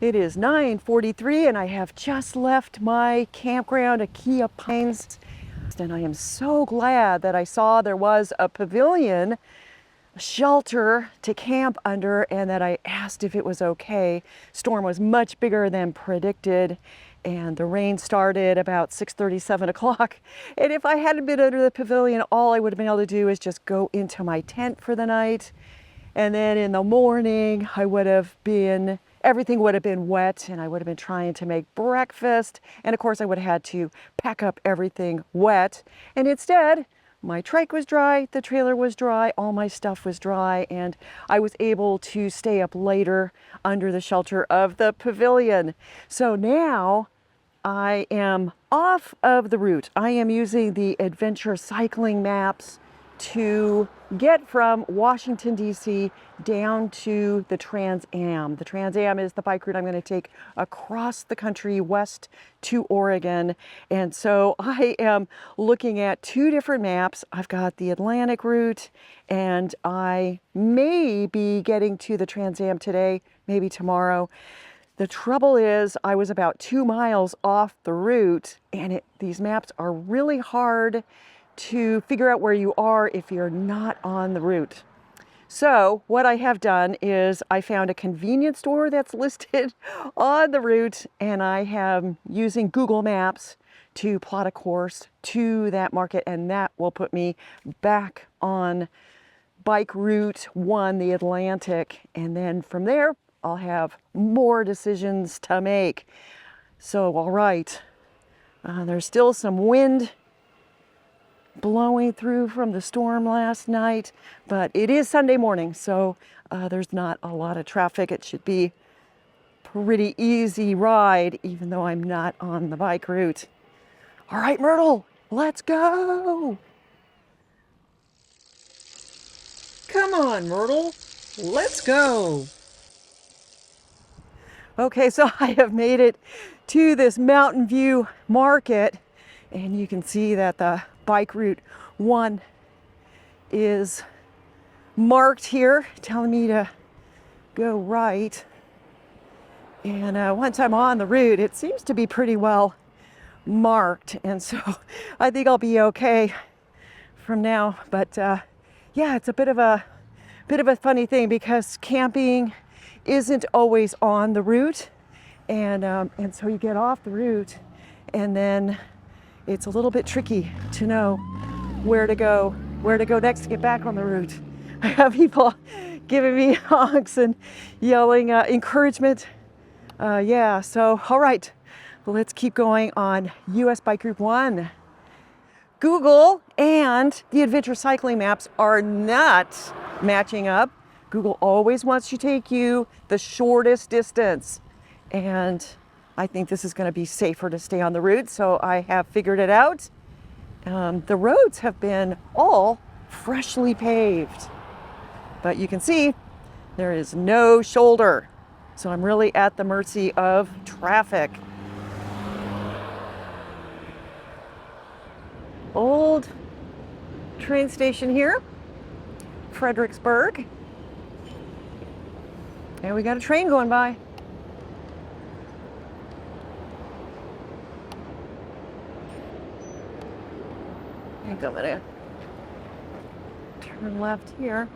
It is 9:43 and I have just left my campground, Akia Pines, and I am so glad that I saw there was a pavilion, a shelter to camp under, and that I asked if it was okay. Storm was much bigger than predicted, and the rain started about 6:30, 7 o'clock. And if I hadn't been under the pavilion, all I would have been able to do is just go into my tent for the night. And then in the morning, everything would have been wet, and I would have been trying to make breakfast. And of course, I would have had to pack up everything wet. And instead, my trike was dry, the trailer was dry, all my stuff was dry, and I was able to stay up later under the shelter of the pavilion. So now I am off of the route. I am using the adventure cycling maps to get from Washington, D.C. down to the Trans Am. The Trans Am is the bike route I'm going to take across the country west to Oregon. And so I am looking at two different maps. I've got the Atlantic route, and I may be getting to the Trans Am today, maybe tomorrow. The trouble is I was about 2 miles off the route, and these maps are really hard to figure out where you are if you're not on the route. So what I have done is I found a convenience store that's listed on the route, and I am using Google Maps to plot a course to that market, and that will put me back on bike route 1, the Atlantic, and then from there I'll have more decisions to make. So all right, there's still some wind blowing through from the storm last night, but it is Sunday morning, so there's not a lot of traffic. It should be a pretty easy ride, even though I'm not on the bike route. All right, Myrtle, let's go. Come on, Myrtle, let's go. Okay, so I have made it to this Mountain View market, and you can see that the bike route 1 is marked here, telling me to go right. And once I'm on the route, it seems to be pretty well marked, and so I think I'll be okay from now. But yeah, it's a bit of a funny thing because camping isn't always on the route, and so you get off the route, and then it's a little bit tricky to know where to go next to get back on the route. I have people giving me honks and yelling encouragement. Yeah, so all right, let's keep going on US Bike Route 1. Google and the adventure cycling maps are not matching up. Google always wants to take you the shortest distance, and I think this is going to be safer to stay on the route, so I have figured it out. The roads have been all freshly paved, but you can see there is no shoulder, so I'm really at the mercy of traffic. Old train station here, Fredericksburg, and we got a train going by. I think I'm gonna turn left here.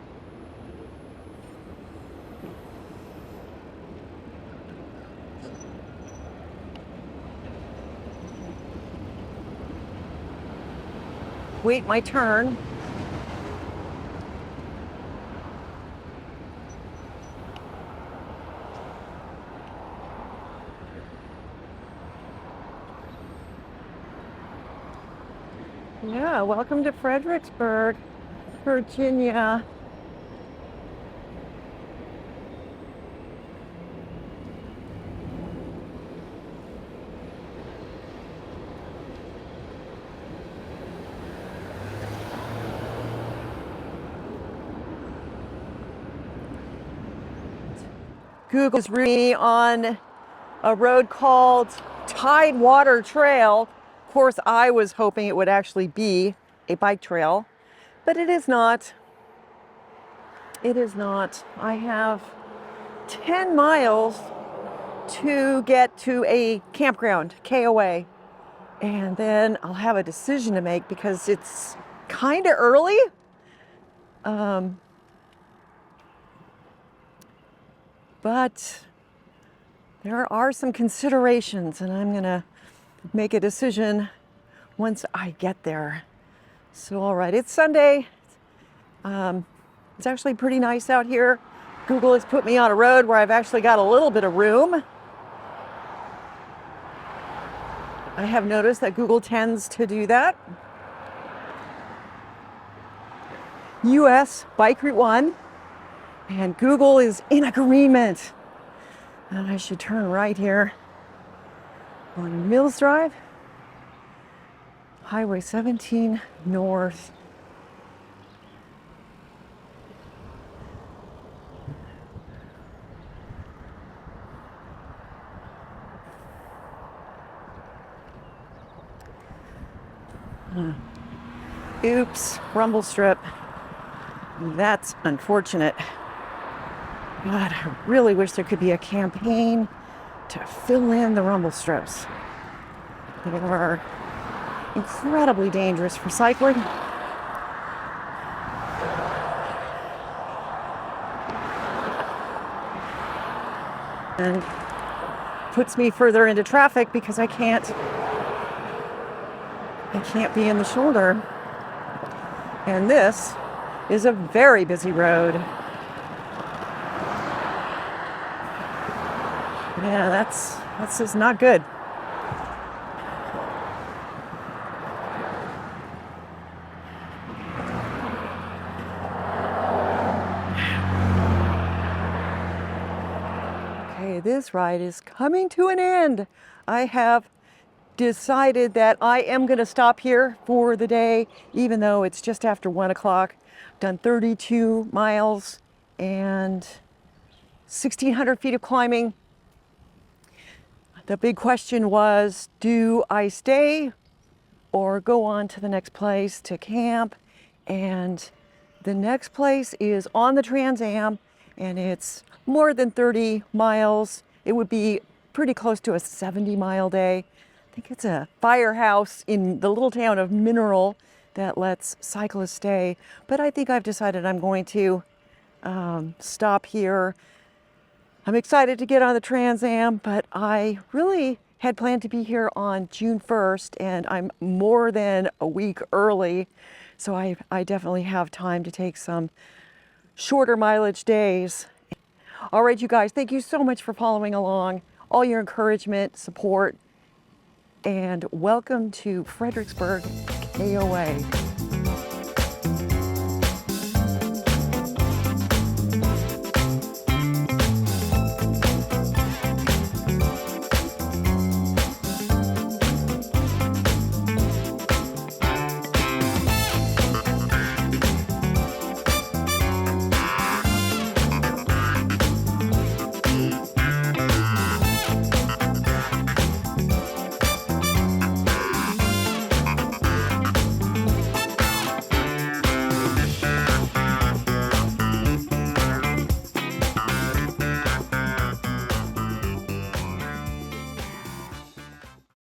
Wait my turn. Yeah, welcome to Fredericksburg, Virginia. Google's routing me on a road called Tidewater Trail. Of course, I was hoping it would actually be a bike trail, but it is not. It is not. I have 10 miles to get to a campground, KOA. And then I'll have a decision to make because it's kind of early. But there are some considerations, and I'm gonna make a decision once I get there. So, all right, it's Sunday. It's actually pretty nice out here. Google has put me on a road where I've actually got a little bit of room. I have noticed that Google tends to do that. US Bike Route 1, and Google is in agreement. And I should turn right here on Mills Drive, Highway 17 North. Oops, rumble strip. That's unfortunate. God, I really wish there could be a campaign to fill in the rumble strips. They are incredibly dangerous for cycling. And puts me further into traffic because I can't be in the shoulder. And this is a very busy road. Yeah, that's just not good. Okay, this ride is coming to an end. I have decided that I am going to stop here for the day, even though it's just after 1 o'clock. I've done 32 miles and 1,600 feet of climbing. The big question was, do I stay or go on to the next place to camp? And the next place is on the Trans Am, and it's more than 30 miles. It would be pretty close to a 70-mile day. I think it's a firehouse in the little town of Mineral that lets cyclists stay. But I think I've decided I'm going to stop here. I'm excited to get on the Trans Am, but I really had planned to be here on June 1st, and I'm more than a week early. So I definitely have time to take some shorter mileage days. All right, you guys, thank you so much for following along, all your encouragement, support, and welcome to Fredericksburg, KOA.